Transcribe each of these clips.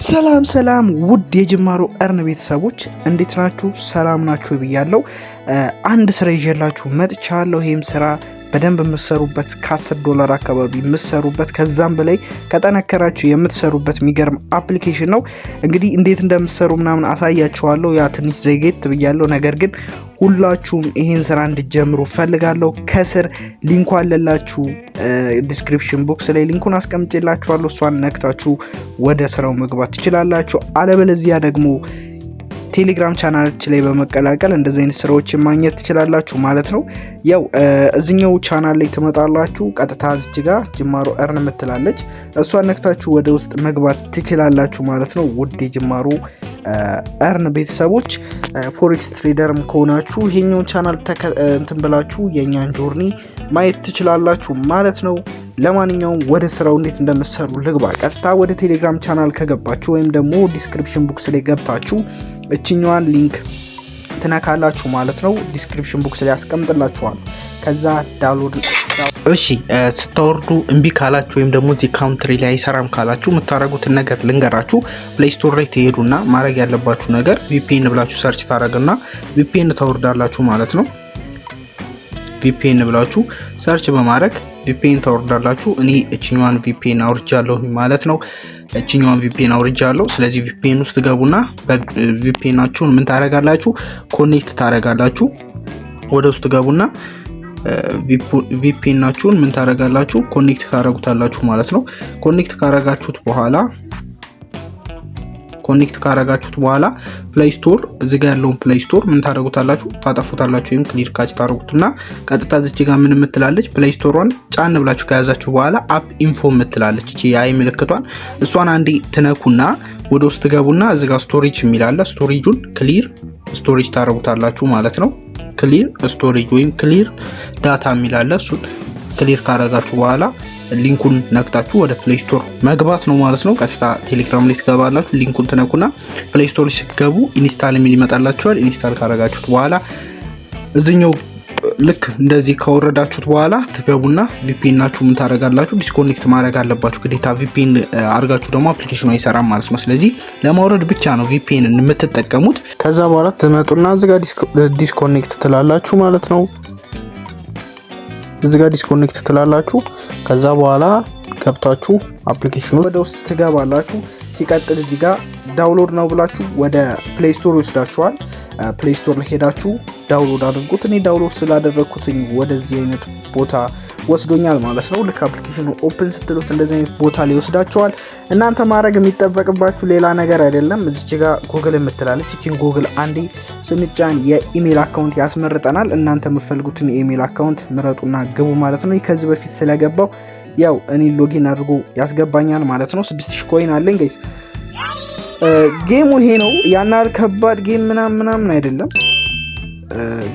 ሰላም ውድ የጅማሮ እርን ቤተሰቦች እንዴት ናችሁ? ሰላም ናችሁ ብያለሁ። አንድ ስራ ይዤላችሁ መጥቻለሁ። ይሄም ስራ በደንብ የምትሰሩበት ከ$10 አካባቢ የምትሰሩበት ከዛም በላይ ከጠነከራችሁ የምትሰሩበት የሚገርም አፕሊኬሽን ነው። እንግዲህ እንዴት እንደምትሰሩ ምናምን አሳያችኋለሁ። ያ ትንሽ ዘጌት ብያለሁ፣ ነገር ግን ሁላችሁም ይሄን ስራ እንድትጀምሩ ፈልጋለሁ። ከስር ሊንኩ አለላችሁ፣ ዲስክሪፕሽን ቦክስ ላይ ሊንኩን አስቀምጬላችኋለሁ። እሷን ነክታችሁ ወደ ስራው መግባት ትችላላችሁ። አለበለዚያ ደግሞ ቴሌግራም ቻናላችን ላይ በመቀላቀል እንደዚህ አይነት ስራዎችን ማግኘት ትችላላችሁ ማለት ነው። ያው እዚህኛው ቻናል ላይ ትመጣላችሁ። ቀጥታ እዚህ ጋር ጅማሮ እርን ምትላለች፣ እሷን ነክታችሁ ወደ ውስጥ መግባት ትችላላችሁ ማለት ነው። ውድ የጅማሮ እርን ቤተሰቦች ፎሬክስ ትሬደርም ከሆናችሁ ይሄኛውን ቻናል እንትን ብላችሁ የኛን ጆርኒ ማየት ትችላላችሁ ማለት ነው። ለማንኛውም ወደ ስራው እንዴት እንደምትሰሩ ልግባ። ቀጥታ ወደ ቴሌግራም ቻናል ከገባችሁ ወይም ደግሞ ዲስክሪፕሽን ቦክስ ላይ ገብታችሁ እቺኛዋን ሊንክ ትነካላችሁ ማለት ነው። ዲስክሪፕሽን ቦክስ ላይ አስቀምጥላችኋል። ከዛ ዳውንሎድ ስታወርዱ እምቢ ካላችሁ ወይም ደግሞ እዚህ ካውንትሪ ላይ አይሰራም ካላችሁ የምታረጉትን ነገር ልንገራችሁ። ፕሌይ ስቶር ላይ ትሄዱና ማድረግ ያለባችሁ ነገር VPN ብላችሁ ሰርች ታረጉና VPN ታወርዳላችሁ ማለት ነው። VPN ብላችሁ ሰርች በማድረግ VPN ታወርዳላችሁ። እኔ እቺኛዋን VPN አውርጃለሁ ማለት ነው። እቺኛዋን VPN አውርጃለሁ። ስለዚህ VPN ውስጥ ገቡና VPNአችሁን ምን ታረጋላችሁ? ኮኔክት ታረጋላችሁ። ወደ ውስጥ ገቡና VPNአችሁን ምን ታረጋላችሁ? ኮኔክት ታረጉታላችሁ ማለት ነው። ኮኔክት ካረጋችሁት በኋላ ፕሌይ ስቶር እዚህ ጋር ያለውን ፕሌይ ስቶር ምን ታረጉታላችሁ? ታጠፉታላችሁ ወይም ክሊር ካች ታረጉትና ቀጥታ እዚህ ጋር ምን ምትላለች? ፕሌይ ስቶሯን ጫን ብላችሁ ከያዛችሁ በኋላ አፕ ኢንፎ ምትላለች፣ እቺ የአይ ምልክቷን እሷን አንዴ ትነኩና ወደ ውስጥ ገቡና እዚህ ጋር ስቶሬጅ የሚላለ ስቶሬጁን ክሊር ስቶሬጅ ታረጉታላችሁ ማለት ነው። ክሊር ስቶሬጅ ወይም ክሊር ዳታ የሚላለ እሱን ክሊር ካረጋችሁ በኋላ ሊንኩን ነክታችሁ ወደ ፕሌይ ስቶር መግባት ነው ማለት ነው። ቀጥታ ቴሌግራም ላይ ትገባላችሁ። ሊንኩን ትነኩና ፕሌይ ስቶር ላይ ሲገቡ ኢንስታል የሚል ይመጣላችኋል። ኢንስታል ካረጋችሁት በኋላ እዚህኛው ልክ እንደዚህ ካወረዳችሁት በኋላ ትገቡና VPNአችሁ ምን ታረጋላችሁ? ዲስኮኔክት ማድረግ አለባችሁ ግዴታ። VPN አርጋችሁ ደግሞ አፕሊኬሽኑ አይሰራም ማለት ነው። ስለዚህ ለማውረድ ብቻ ነው VPN የምትጠቀሙት። ከዛ በኋላ ትመጡና እዚህ ጋር ዲስኮኔክት ትላላችሁ ማለት ነው። እዚህ ጋር ዲስኮኔክት ትላላችሁ። ከዛ በኋላ ገብታችሁ አፕሊኬሽኑ ወደ ውስጥ ትገባላችሁ። ሲቀጥል እዚህ ጋር ዳውንሎድ ነው ብላችሁ ወደ ፕሌይ ስቶር ይወስዳችኋል። ፕሌይ ስቶር ላይ ሄዳችሁ ዳውንሎድ አድርጉት። እኔ ዳውንሎድ ስላደረኩትኝ ወደዚህ አይነት ቦታ ወስዶኛል ማለት ነው። ልክ አፕሊኬሽኑ ኦፕን ስትሉት እንደዚህ አይነት ቦታ ላይ ወስዳችኋል። እናንተ ማድረግ የሚጠበቅባችሁ ሌላ ነገር አይደለም። እዚች ጋር ጉግል የምትላለች፣ እቺን ጉግል አንዴ ስንጫን የኢሜል አካውንት ያስመርጠናል። እናንተ የምትፈልጉትን የኢሜል አካውንት ምረጡና ግቡ ማለት ነው። ከዚህ በፊት ስለገባው ያው እኔ ሎጊን አድርጎ ያስገባኛል ማለት ነው። 6000 ኮይን አለኝ ጋይስ። ጌሙ ይሄ ነው። ያን ያህል ከባድ ጌም ምናምን አይደለም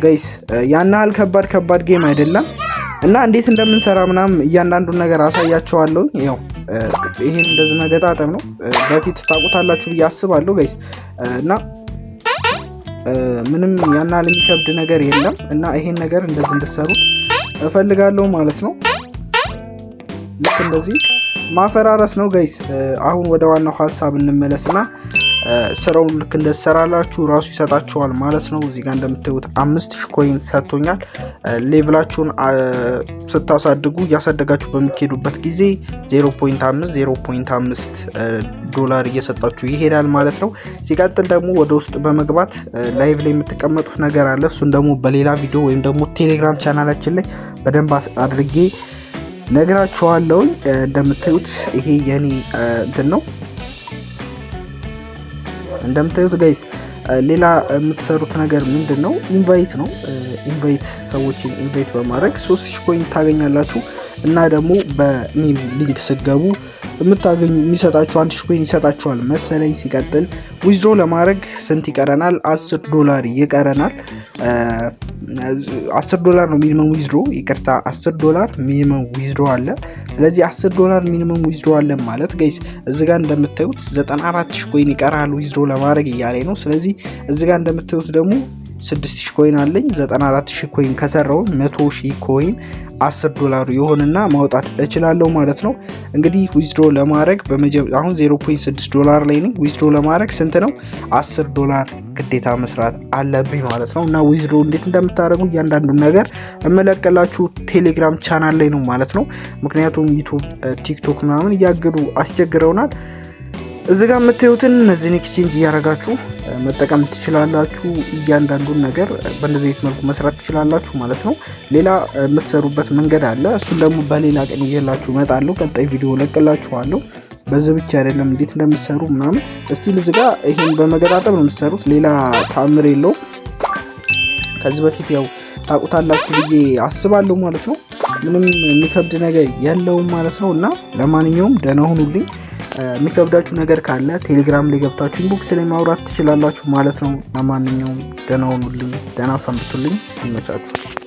ጋይስ። ያን ያህል ከባድ ጌም አይደለም። እና እንዴት እንደምንሰራ ምናምን እያንዳንዱን ነገር አሳያችኋለሁ። ያው ይሄን እንደዚህ መገጣጠም ነው። በፊት ታውቁታላችሁ ብዬ አስባለሁ ጋይስ። እና ምንም ያን ያህል የሚከብድ ነገር የለም። እና ይሄን ነገር እንደዚህ እንድትሰሩት እፈልጋለሁ ማለት ነው። ልክ እንደዚህ ማፈራረስ ነው ጋይስ። አሁን ወደ ዋናው ሐሳብ እንመለስና ስራውን ልክ እንደሰራላችሁ ራሱ ይሰጣችኋል ማለት ነው። እዚህ ጋር እንደምታዩት 5000 ኮይን ሰጥቶኛል። ሌቭላችሁን ስታሳድጉ እያሳደጋችሁ በሚሄዱበት ጊዜ 0.5 ዶላር እየሰጣችሁ ይሄዳል ማለት ነው። ሲቀጥል ደግሞ ወደ ውስጥ በመግባት ላይቭ ላይ የምትቀመጡት ነገር አለ። እሱን ደግሞ በሌላ ቪዲዮ ወይም ደግሞ ቴሌግራም ቻናላችን ላይ በደንብ አድርጌ ነግራችኋለሁ። እንደምታዩት ይሄ የኔ እንትን ነው። እንደምታዩት ጋይስ ሌላ የምትሰሩት ነገር ምንድነው? ኢንቫይት ነው። ኢንቫይት ሰዎችን ኢንቫይት በማድረግ 3000 ኮይን ታገኛላችሁ። እና ደግሞ በኔም ሊንክ ስገቡ የምታገኙ የሚሰጣችሁ 1000 ኮይን ይሰጣችኋል መሰለኝ። ሲቀጥል ዊዝድሮ ለማድረግ ስንት ይቀረናል? $10 ይቀረናል። $10 ነው ሚኒመም ዊዝድሮ። ይቅርታ $10 ሚኒመም ዊዝድሮ አለ። ስለዚህ $10 ሚኒመም ዊዝድሮ አለ ማለት ጋይስ እዚህ ጋር እንደምታዩት 94000 ኮይን ይቀራል ዊዝድሮ ለማድረግ እያለ ነው። ስለዚህ እዚህ ጋር እንደምታዩት ደግሞ 6000 ኮይን አለኝ። 94000 ኮይን ከሰራው 100000 ኮይን $10 ይሆንና ማውጣት እችላለሁ ማለት ነው። እንግዲህ ዊዝድሮ ለማድረግ አሁን $0.6 ላይ ነኝ። ዊዝድሮ ለማድረግ ስንት ነው? $10 ግዴታ መስራት አለብኝ ማለት ነው። እና ዊዝድሮ እንዴት እንደምታደርጉ እያንዳንዱን ነገር እመለቀላችሁ ቴሌግራም ቻናል ላይ ነው ማለት ነው። ምክንያቱም ዩቲዩብ፣ ቲክቶክ ምናምን እያገዱ አስቸግረውናል። እዚህ ጋር የምታዩትን እነዚህን ኤክስቼንጅ እያደረጋችሁ መጠቀም ትችላላችሁ። እያንዳንዱን ነገር በእንደዚህ አይነት መልኩ መስራት ትችላላችሁ ማለት ነው። ሌላ የምትሰሩበት መንገድ አለ። እሱን ደግሞ በሌላ ቀን ይዤላችሁ እመጣለሁ። ቀጣይ ቪዲዮ ለቅላችኋለሁ። በዚህ ብቻ አይደለም እንዴት እንደምትሰሩ ምናምን። እስቲል እዚህ ጋር ይሄን በመገጣጠም ነው የምትሰሩት። ሌላ ተአምር የለውም። ከዚህ በፊት ያው ታውቁታላችሁ ብዬ አስባለሁ ማለት ነው። ምንም የሚከብድ ነገር የለውም ማለት ነው። እና ለማንኛውም ደህና ሁኑልኝ። የሚከብዳችሁ ነገር ካለ ቴሌግራም ላይ ገብታችሁ ኢንቦክስ ላይ ማውራት ትችላላችሁ ማለት ነው። ለማንኛውም ደህና ሁኑልኝ፣ ደህና ሰንብቱልኝ። ይመቻችሁ።